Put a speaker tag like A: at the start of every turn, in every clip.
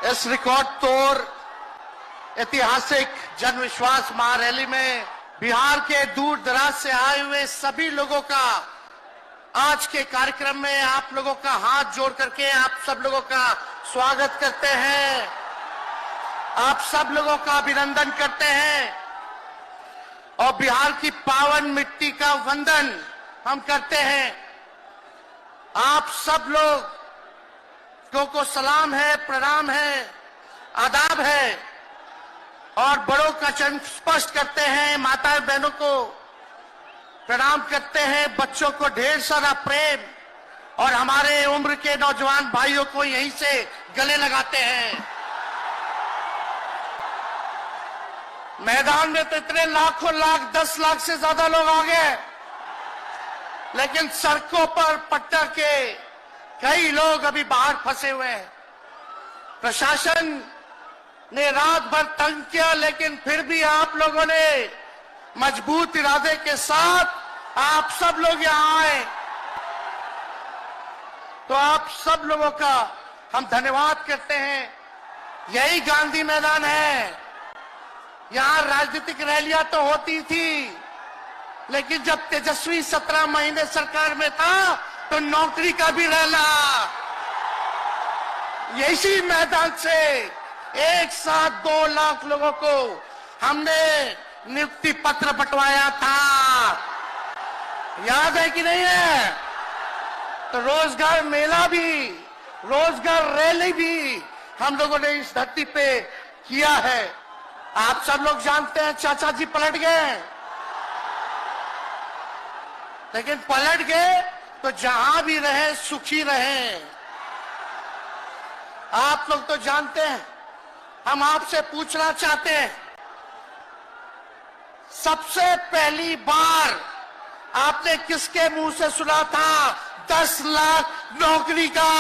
A: इस रिकॉर्ड तोड़ ऐतिहासिक जन विश्वास महारैली में बिहार के दूर दराज से आए हुए सभी लोगों का आज के कार्यक्रम में आप लोगों का हाथ जोड़ करके आप सब लोगों का स्वागत करते हैं, आप सब लोगों का अभिनंदन करते हैं और बिहार की पावन मिट्टी का वंदन हम करते हैं। आप सब लोगों को सलाम है, प्रणाम है, आदाब है और बड़ों का चरण स्पष्ट करते हैं, माताएं बहनों को प्रणाम करते हैं, बच्चों को ढेर सारा प्रेम और हमारे उम्र के नौजवान भाइयों को यहीं से गले लगाते हैं। मैदान में तो इतने लाखों लाख 10 लाख से ज्यादा लोग आ गए, लेकिन सड़कों पर पट्टा के कई लोग अभी बाहर फंसे हुए हैं। प्रशासन ने रात भर तंग किया, लेकिन फिर भी आप लोगों ने मजबूत इरादे के साथ आप सब लोग यहां आए, तो आप सब लोगों का हम धन्यवाद करते हैं। यही गांधी मैदान है, यहां राजनीतिक रैलियां तो होती थी, लेकिन जब तेजस्वी 17 महीने सरकार में था तो नौकरी का भी रैला यही मैदान से एक साथ 2 लाख लोगों को हमने नियुक्ति पत्र बंटवाया था, याद है कि नहीं है? तो रोजगार मेला भी, रोजगार रैली भी हम लोगों ने इस धरती पे किया है। आप सब लोग जानते हैं चाचा जी पलट गए, लेकिन पलट गए तो जहां भी रहे सुखी रहे। आप लोग तो जानते हैं, हम आपसे पूछना चाहते हैं, सबसे पहली बार आपने किसके मुंह से सुना था 10 लाख नौकरी का?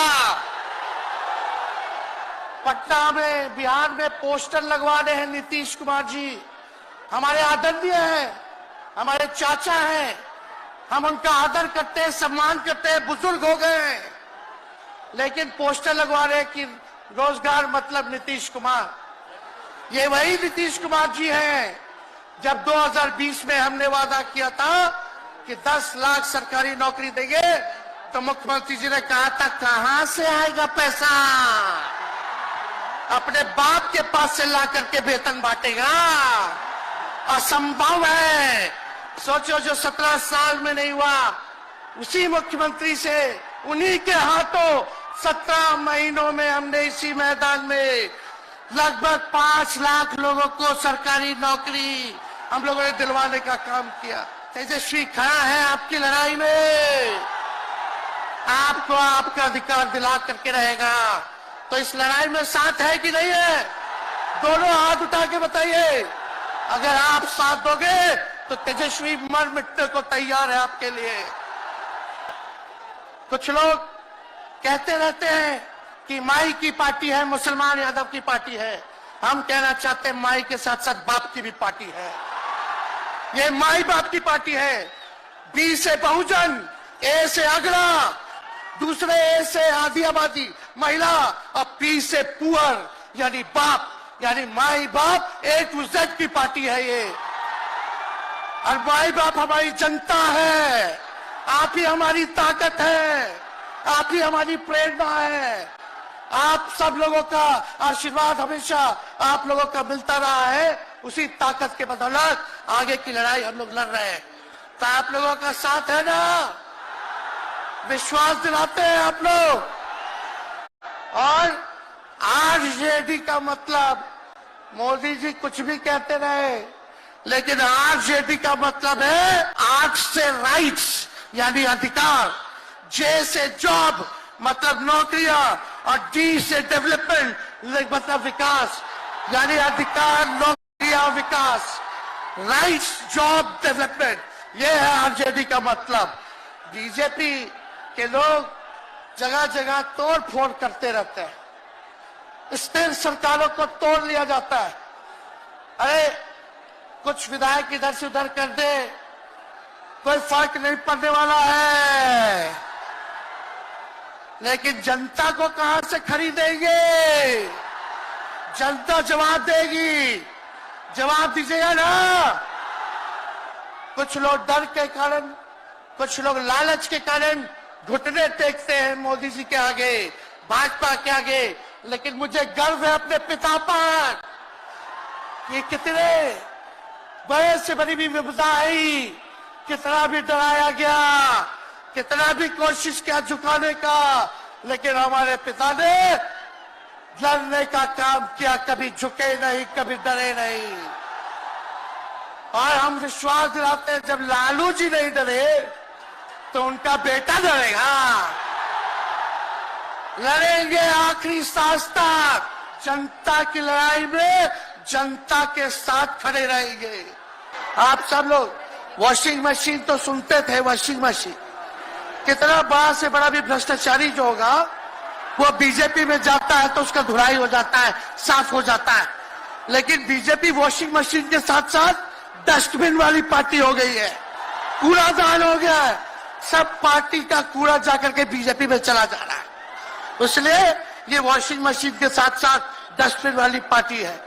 A: पटना में, बिहार में पोस्टर लगवा रहे हैं नीतीश कुमार जी, हमारे आदरणीय हैं, हमारे चाचा हैं, हम उनका आदर करते हैं, सम्मान करते हैं, बुजुर्ग हो गए हैं, लेकिन पोस्टर लगवा रहे हैं कि रोजगार मतलब नीतीश कुमार। ये वही नीतीश कुमार जी हैं जब 2020 में हमने वादा किया था कि 10 लाख सरकारी नौकरी देंगे, तो मुख्यमंत्री जी ने कहा था कहां से आएगा पैसा, अपने बाप के पास से ला करके वेतन बांटेगा, असंभव है। सोचो, जो 17 साल में नहीं हुआ, उसी मुख्यमंत्री से, उन्हीं के हाथों 17 महीनों में हमने इसी मैदान में लगभग 5 लाख लोगों को सरकारी नौकरी हम लोगों ने दिलवाने का काम किया। तेजस्वी खड़ा है आपकी लड़ाई में, आपको आपका अधिकार दिला करके रहेगा। तो इस लड़ाई में साथ है कि नहीं है? दोनों हाथ उठा के बताइए। अगर आप साथ दोगे तो तेजस्वी मर मिटने को तैयार है आपके लिए। कुछ लोग कहते रहते हैं कि माई की पार्टी है, मुसलमान यादव की पार्टी है। हम कहना चाहते हैं माई के साथ साथ बाप की भी पार्टी है। ये माई बाप की पार्टी है। बी से बहुजन, ए से अगड़ा, दूसरे ए से आधी आबादी महिला और पी से पुअर यानी बाप, यानी माई बाप A to Z की पार्टी है ये। और माई बाप हमारी जनता है, आप ही हमारी ताकत है, आप ही हमारी प्रेरणा है। आप सब लोगों का आशीर्वाद हमेशा आप लोगों का मिलता रहा है, उसी ताकत के बदौलत आगे की लड़ाई हम लोग लड़ रहे हैं। तो आप लोगों का साथ है ना? विश्वास दिलाते हैं आप लोग। और आरजेडी का मतलब, मोदी जी कुछ भी कहते रहे, लेकिन आरजेडी का मतलब है आर से राइट्स यानी अधिकार, जे से जॉब मतलब नौकरियां और डी से डेवलपमेंट मतलब विकास, यानी अधिकार, नौकरियां, विकास, राइट्स, जॉब, डेवलपमेंट, ये है आरजेडी का मतलब। बीजेपी के लोग जगह जगह तोड़ फोड़ करते रहते हैं, स्थिर सरकारों को तोड़ लिया जाता है। अरे कुछ विधायक इधर से उधर कर दे, कोई फर्क नहीं पड़ने वाला है, लेकिन जनता को कहां से खरीदेंगे? जनता जवाब देगी, जवाब दीजिएगा ना। कुछ लोग डर के कारण, कुछ लोग लालच के कारण घुटने टेकते हैं मोदी जी के आगे, भाजपा के आगे, लेकिन मुझे गर्व है अपने पिता पर। ये कितने बड़े से बड़ी भी विपदा आई, कितना भी डराया गया, कितना भी कोशिश किया झुकाने का, लेकिन हमारे पिता ने लड़ने का काम किया, कभी झुके नहीं, कभी डरे नहीं। और हम विश्वास दिलाते हैं जब लालू जी नहीं डरे तो उनका बेटा डरेगा। लड़ेंगे आखिरी सांस तक, जनता की लड़ाई में जनता के साथ खड़े रहेंगे। आप सब लोग वॉशिंग मशीन तो सुनते थे, वॉशिंग मशीन कितना बड़ा से बड़ा भी भ्रष्टाचारी जो होगा वो बीजेपी में जाता है तो उसका धुलाई हो जाता है, साफ हो जाता है। लेकिन बीजेपी वॉशिंग मशीन के साथ साथ डस्टबिन वाली पार्टी हो गई है, कूड़ादान हो गया है, सब पार्टी का कूड़ा जाकर के बीजेपी में चला जा रहा है। इसलिए ये वॉशिंग मशीन के साथ साथ डस्टबिन वाली पार्टी है।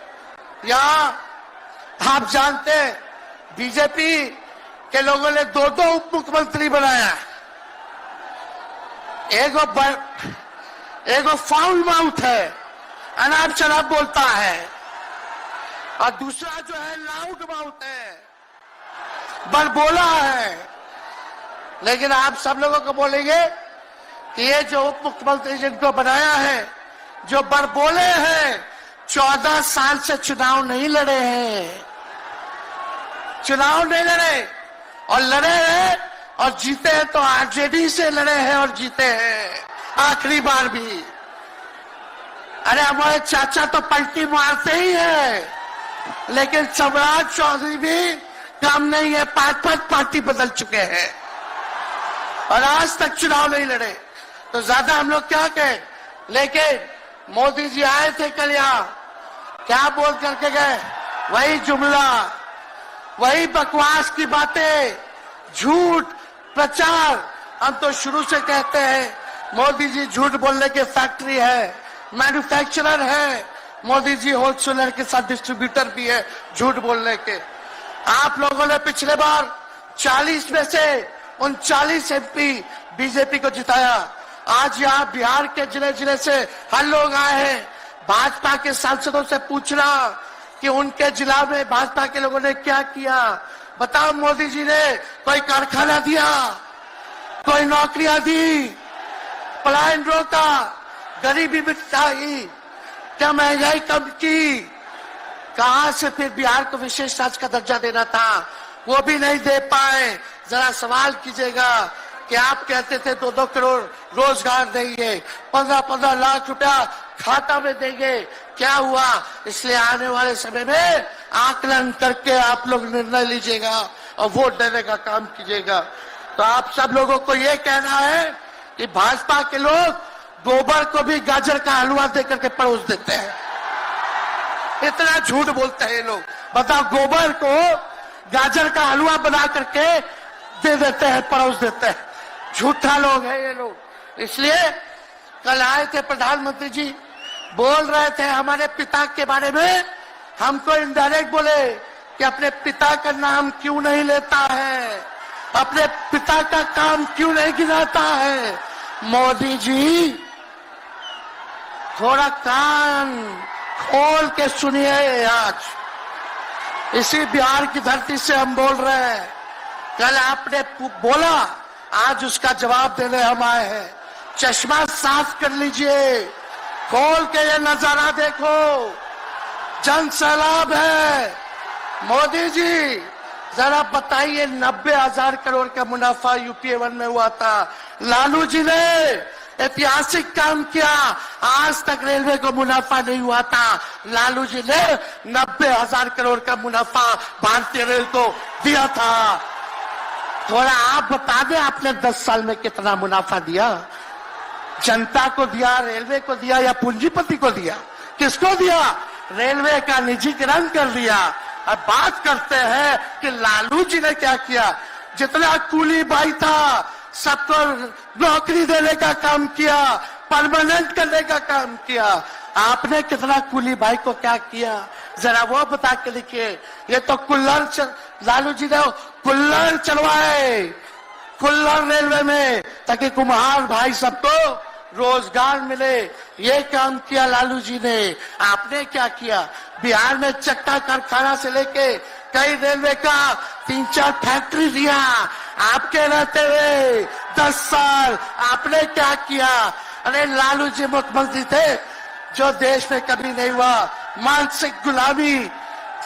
A: यहाँ आप जानते हैं बीजेपी के लोगों ने दो उप मुख्यमंत्री बनाया, एगो फाउल माउथ है, अनाप शनाप बोलता है, और दूसरा जो है लाउड माउथ है, बड़बोला है। लेकिन आप सब लोगों को बोलेंगे कि ये जो उप मुख्यमंत्री जिनको बनाया है, जो बड़बोले हैं, 14 साल से चुनाव नहीं लड़े हैं, चुनाव नहीं लड़े, और लड़े हैं और जीते हैं तो आरजेडी से लड़े हैं और जीते हैं आखिरी बार भी। अरे हमारे चाचा तो पलटी मारते ही है, लेकिन सम्राट चौधरी भी काम नहीं है, 5 पार्टी बदल चुके हैं और आज तक चुनाव नहीं लड़े। तो ज्यादा हम लोग क्या कहें, लेकिन मोदी जी आए थे कल यहाँ, क्या बोल करके गए, वही जुमला, वही बकवास की बातें, झूठ प्रचार। हम तो शुरू से कहते हैं मोदी जी झूठ बोलने के फैक्ट्री है, मैन्युफैक्चरर है, मोदी जी होलसेलर के साथ डिस्ट्रीब्यूटर भी है झूठ बोलने के। आप लोगों ने पिछले बार 40 में से 39 एमपी बीजेपी को जिताया। आज यहाँ बिहार के जिले जिले से हर लोग आए हैं भाजपा के सांसदों से पूछना कि उनके जिला में भाजपा के लोगों ने क्या किया। बताओ, मोदी जी ने कोई कारखाना दिया, कोई नौकरियां दी, पलायन रोका, गरीबी मिटाई, क्या महंगाई कम की? कहां से फिर बिहार को विशेष राज्य का दर्जा देना था, वो भी नहीं दे पाए। जरा सवाल कीजिएगा कि आप कहते थे 2-2 करोड़ रोजगार देंगे, 15-15 लाख रुपया खाता में देंगे, क्या हुआ? इसलिए आने वाले समय में आकलन करके आप लोग निर्णय लीजिएगा और वोट देने का काम कीजिएगा। तो आप सब लोगों को ये कहना है कि भाजपा के लोग गोबर को भी गाजर का हलवा देकर के परोस देते हैं। इतना झूठ बोलते हैं ये लोग। बताओ, गोबर को गाजर का हलवा बना करके दे देते हैं, परोस देते हैं। झूठा लोग हैं ये लोग। इसलिए कल आए थे प्रधानमंत्री जी, बोल रहे थे हमारे पिता के बारे में, हमको इनडायरेक्ट बोले कि अपने पिता का नाम क्यों नहीं लेता है, अपने पिता का काम क्यों नहीं गिनाता है। मोदी जी थोड़ा कान खोल के सुनिए। आज इसी बिहार की धरती से हम बोल रहे हैं, कल आपने बोला, आज उसका जवाब देने हम आए हैं। चश्मा साफ कर लीजिए, खोल के ये नजारा देखो, जन सैलाब है। मोदी जी जरा बताइए, 90,000 करोड़ का मुनाफा यूपीए 1 में हुआ था, लालू जी ने ऐतिहासिक काम किया, आज तक रेलवे को मुनाफा नहीं हुआ था, लालू जी ने 90,000 करोड़ का मुनाफा भारतीय रेल को दिया था। थोड़ा आप बता दें, आपने 10 साल में कितना मुनाफा दिया? जनता को दिया, रेलवे को दिया, या पूंजीपति को दिया? किसको दिया? रेलवे का निजीकरण कर दिया। अब बात करते हैं कि लालू जी ने क्या किया। जितना कूली बाई था सबको नौकरी देने का काम किया, परमानेंट करने का काम किया। आपने कितना कुली भाई को क्या किया जरा वो बता के लिखिए। ये तो लालू जी ने कुल्लड़ चलवाए, कुल्लड़ रेलवे में, ताकि कुम्हार भाई सबको रोजगार मिले। ये काम किया लालू जी ने। आपने क्या किया? बिहार में चक्का कारखाना से लेके कई रेलवे का 3-4 फैक्ट्री दिया आपके रहते हुए 10 साल। आपने क्या किया? अरे लालू जी मुख्यमंत्री थे जो देश में कभी नहीं हुआ। मानसिक गुलामी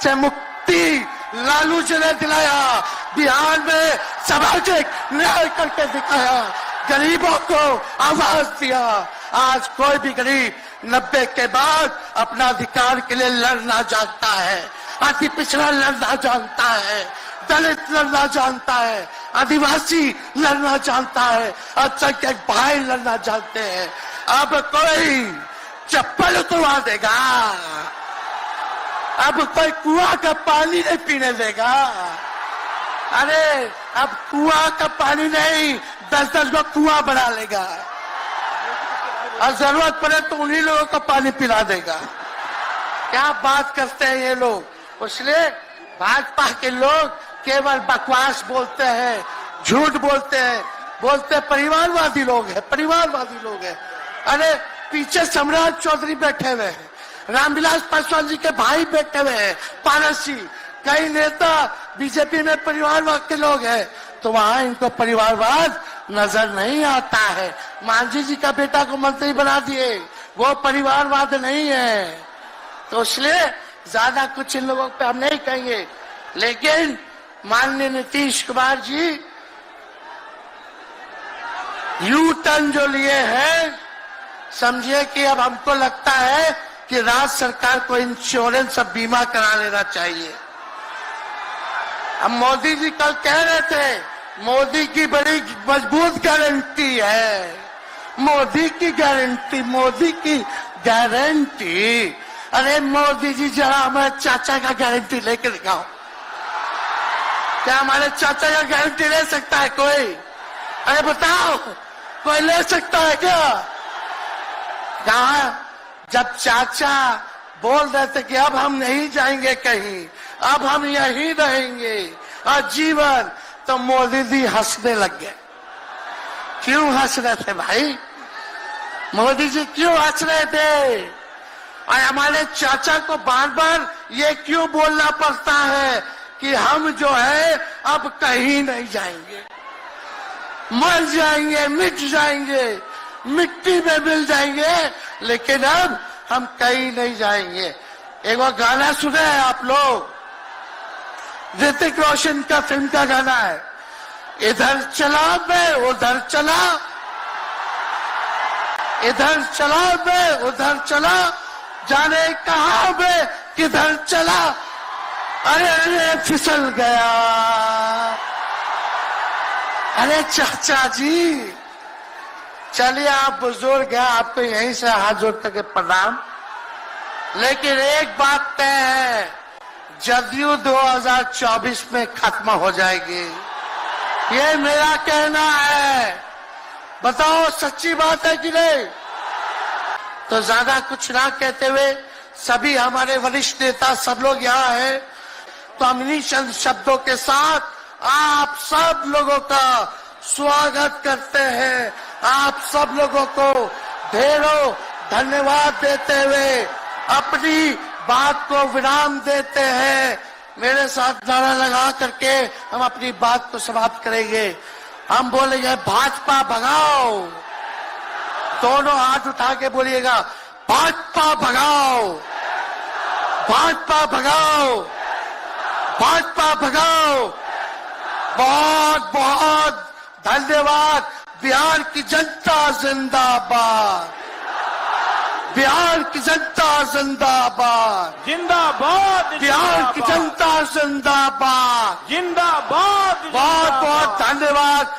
A: से मुक्ति लालू जी ने दिलाया। बिहार में सामाजिक न्याय करके दिखाया, गरीबों को आवाज दिया। आज कोई भी गरीब 90 के बाद अपना अधिकार के लिए लड़ना जानता है। अति पिछड़ा लड़ना जानता है, दलित लड़ना जानता है, आदिवासी लड़ना जानता है, अल्पसंख्यक भाई लड़ना जानते हैं। अब कोई चप्पल उतरवा देगा, अब कोई कुआं का पानी नहीं पीने देगा। अरे अब कुआं का पानी नहीं, 10-10 को कुआं बना लेगा और जरूरत पड़े तो उन्हीं लोगों को पानी पिला देगा। क्या बात करते हैं ये लोग। इसलिए भाजपा के लोग केवल बकवास बोलते हैं, झूठ बोलते हैं, बोलते परिवारवादी लोग हैं, परिवारवादी लोग हैं। अरे पीछे सम्राट चौधरी बैठे हुए हैं, रामविलास पासवान जी के भाई बैठे हुए हैं, पारस जी, कई नेता बीजेपी में परिवारवाद के लोग हैं, तो वहां इनको परिवारवाद नजर नहीं आता है। मांझी जी का बेटा को मंत्री बना दिए, वो परिवारवाद नहीं है। तो इसलिए ज्यादा कुछ इन लोगों पे हम नहीं कहेंगे। लेकिन माननीय नीतीश कुमार जी यू टर्न जो लिए हैं, समझिए कि अब हमको लगता है कि राज्य सरकार को इंश्योरेंस और बीमा करा लेना चाहिए। अब मोदी जी कल कह रहे थे मोदी की बड़ी मजबूत गारंटी है, मोदी की गारंटी, मोदी की गारंटी। अरे मोदी जी जरा हमारे चाचा का गारंटी लेके दिखाओ। क्या हमारे चाचा का गारंटी ले सकता है कोई? अरे बताओ, कोई ले सकता है क्या? कहा जब चाचा बोल रहे थे कि अब हम नहीं जाएंगे कहीं, अब हम यहीं रहेंगे आजीवन, तो मोदी जी हंसने लग गए। क्यों हंस रहे थे भाई? मोदी जी क्यों हंस रहे थे? और हमारे चाचा को बार बार ये क्यों बोलना पड़ता है कि हम जो है अब कहीं नहीं जाएंगे, मर जाएंगे, मिट जाएंगे, मिट्टी में मिल जाएंगे, लेकिन अब हम कहीं नहीं जाएंगे। एक बार गाना सुने हैं आप लोग, ऋतिक रोशन का फिल्म का गाना है, इधर चला मैं उधर चला, इधर चला मैं उधर चला, जाने कहां मैं किधर चला, अरे अरे फिसल गया। अरे चाचा जी, चलिए आप बुजुर्ग हैं, आपको यहीं से हाथ जोड़ करके प्रणाम। लेकिन एक बात तय है, जदयू 2024 में खत्म हो जाएगी, ये मेरा कहना है। बताओ सच्ची बात है कि नहीं? तो ज्यादा कुछ ना कहते हुए सभी हमारे वरिष्ठ नेता सब लोग यहाँ हैं, तो हम इन्हीं चंद शब्दों के साथ आप सब लोगों का स्वागत करते हैं। आप सब लोगों को ढेरों धन्यवाद देते हुए अपनी बात को विराम देते हैं। मेरे साथ नारा लगा करके हम अपनी बात को समाप्त करेंगे। हम बोलेंगे भाजपा भगाओ, दोनों हाथ उठा के बोलिएगा भाजपा भगाओ, भाजपा भगाओ, भाजपा भगाओ। बहुत बहुत धन्यवाद। बिहार की जनता जिंदाबाद, बिहार की जनता जिंदाबाद,
B: जिंदाबाद,
A: बिहार की जनता जिंदाबाद,
B: जिंदाबाद।
A: बहुत बहुत धन्यवाद।